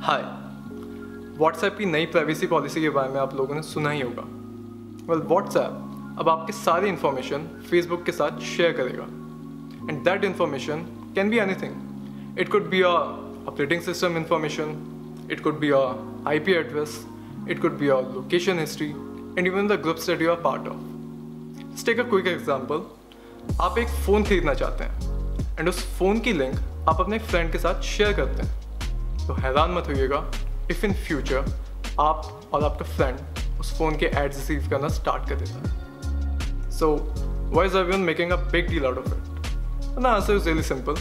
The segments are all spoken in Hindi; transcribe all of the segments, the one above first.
हाय, व्हाट्सएप की नई प्राइवेसी पॉलिसी के बारे में आप लोगों ने सुना ही होगा। व्हाट्सएप अब आपकी सारी इन्फॉर्मेशन फेसबुक के साथ शेयर करेगा and that information can be anything. It could be operating system information, it could be IP address, it could be your location history and even the groups that you are part of. Let's take a quick example. आप एक फ़ोन खरीदना चाहते हैं एंड उस फ़ोन की लिंक आप अपने फ्रेंड के साथ शेयर करते हैं, तो हैरान मत होइएगा इफ़ इन फ्यूचर आप और आपका फ्रेंड उस फ़ोन के एड्स रिसीव करना स्टार्ट कर देता है। So why is everyone making a big deal out of it? The answer is really simple,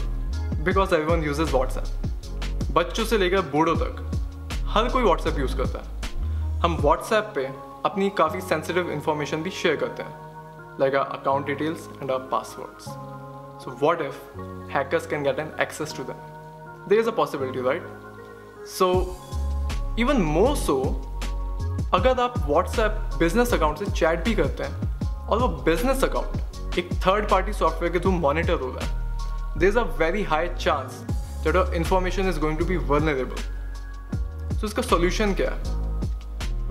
because everyone uses WhatsApp. बच्चों से लेकर बूढ़ों तक हर कोई व्हाट्सएप यूज़ करता है। हम व्हाट्सएप पे अपनी काफ़ी सेंसिटिव इंफॉर्मेशन भी शेयर करते हैं, like our account details and our passwords. So what if hackers can get an access to them? There is a possibility, right? So even more so, अगर आप व्हाट्सएप बिजनेस अकाउंट से चैट भी करते हैं और वो बिजनेस अकाउंट एक थर्ड पार्टी सॉफ्टवेयर के थ्रू मॉनिटर हो रहा है, there is a very high chance that your information is going to be vulnerable. So इसका सॉल्यूशन क्या है?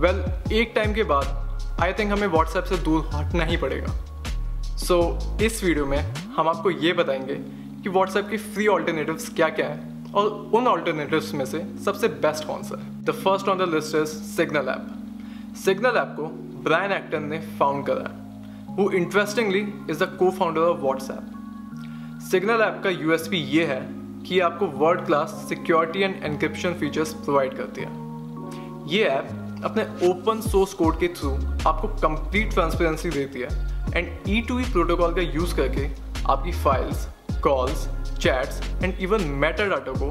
वेल, एक टाइम के बाद आई थिंक हमें व्हाट्सएप से दूर हटना ही पड़ेगा। सो इस वीडियो में हम आपको ये बताएंगे कि व्हाट्सएप की फ्री ऑल्टरनेटिव्स क्या क्या है और उन ऑल्टरनेटिव्स में से सबसे बेस्ट कौन सा है। The first on the list is signal app. Signal app को ब्रायन एक्टन ने फाउंड करा है, हु इंटरेस्टिंगली इज द को founder of WhatsApp. Signal app का USP ये है कि आपको world class security end encryption features provide करती है। ये ऐप अपने ओपन सोर्स कोड के थ्रू आपको कंप्लीट ट्रांसपेरेंसी देती है एंड E2E प्रोटोकॉल का यूज़ करके आपकी files, calls, chats and even meta data को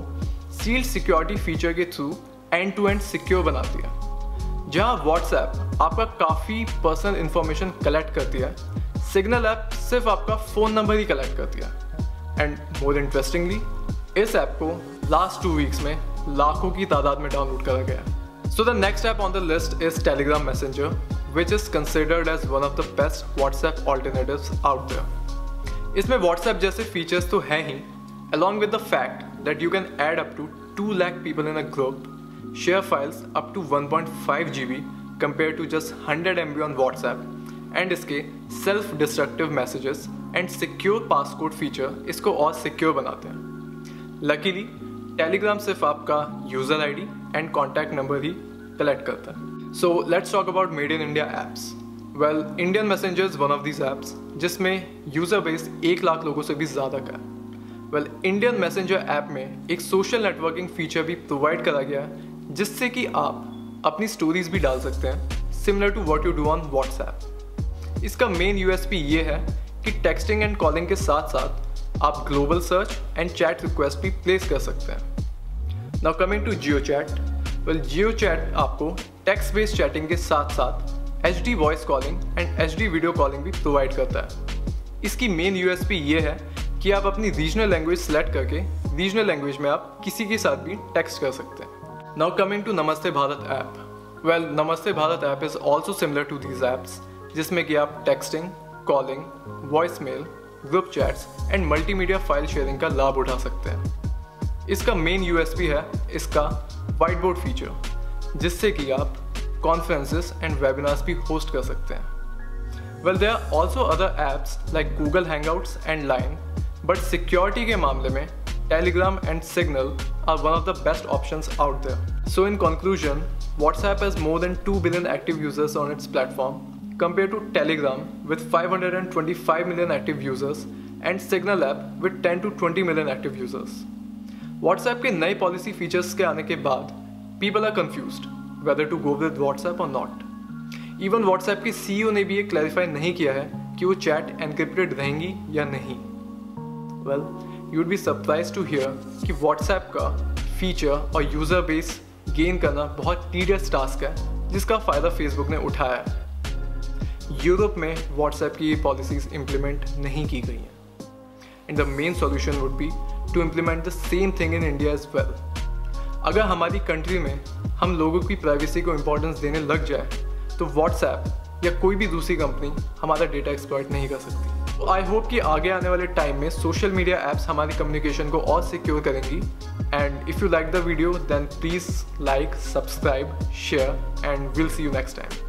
सील्ड सिक्योरिटी फीचर के through end to end secure बनाती है। जहां व्हाट्सएप आपका काफ़ी पर्सनल इंफॉर्मेशन कलेक्ट करती है, सिग्नल ऐप सिर्फ आपका फ़ोन नंबर ही कलेक्ट करती है। एंड मोर इंटरेस्टिंगली, इस ऐप को लास्ट 2 वीक्स में लाखों की तादाद में डाउनलोड करा गया है। So the next app on the list is Telegram Messenger, which is considered as one of the best WhatsApp alternatives out there. इसमें WhatsApp जैसे features तो हैं ही, along with the fact that you can add up to 2 lakh people in a group, share files up to 1.5 GB compared to just 100 MB on WhatsApp, and इसके self-destructive messages and secure passcode feature इसको और secure बनाते हैं। Luckily, Telegram सिर्फ आपका user ID and contact number he collect करता है। So let's talk about made in India apps. Well, Indian messenger is one of these apps जिसमें यूज़र बेस 1 लाख लोगों से भी ज़्यादा का है। वेल, इंडियन मैसेंजर ऐप में एक सोशल नेटवर्किंग फीचर भी प्रोवाइड करा गया है जिससे कि आप अपनी स्टोरीज भी डाल सकते हैं, similar to what you do on WhatsApp. इसका मेन USP ये है कि टेक्सटिंग एंड कॉलिंग के साथ साथ आप global search and chat request भी प्लेस कर सकते हैं। Now coming to Jio chat. Well, Jio chat आपको टेक्स्ट बेस्ड चैटिंग के साथ साथ HD voice calling and HD video calling भी प्रोवाइड करता है। इसकी मेन USP ये है कि आप अपनी रीजनल लैंग्वेज सेलेक्ट करके रीजनल लैंग्वेज में आप किसी के साथ भी टेक्स्ट कर सकते हैं। नाउ कमिंग टू नमस्ते Bharat app. Well, Namaste Bharat app is also similar to these apps जिसमें कि आप texting, calling, voice mail, group chats and multimedia file sharing का लाभ उठा सकते हैं। इसका मेन USP है इसका वाइट बोर्ड फीचर जिससे कि आप कॉन्फ्रेंसेस एंड वेबिनार्स भी होस्ट कर सकते हैं। Well, there are also other apps like Google Hangouts and Line, but security के मामले में Telegram and Signal are one of the best options out there. So in conclusion, WhatsApp has more than 2 billion active users on its platform compared to Telegram with 525 million active users and Signal app with 10 to 20 million active users. WhatsApp के नए पॉलिसी फीचर्स के आने के बाद people are confused whether to go with WhatsApp or not. Even WhatsApp के CEO ने भी ये क्लैरिफाई नहीं किया है कि वो चैट एनक्रिप्टेड रहेंगी या नहीं। Well, you would be surprised to hear कि WhatsApp का फीचर और यूज़र बेस गेन करना बहुत टीडियस टास्क है जिसका फ़ायदा Facebook ने उठाया है। यूरोप में WhatsApp की ये पॉलिसीज इम्प्लीमेंट नहीं की गई हैं and the main solution would be to implement the same thing in India as well. अगर हमारी कंट्री में हम लोगों की प्राइवेसी को इम्पोर्टेंस देने लग जाए तो WhatsApp या कोई भी दूसरी कंपनी हमारा डेटा एक्सप्लॉइट नहीं कर सकती। आई होप कि आगे आने वाले टाइम में सोशल मीडिया ऐप्स हमारी कम्युनिकेशन को और सिक्योर करेंगी। And if you like the video then please like, subscribe, share and will see you next time.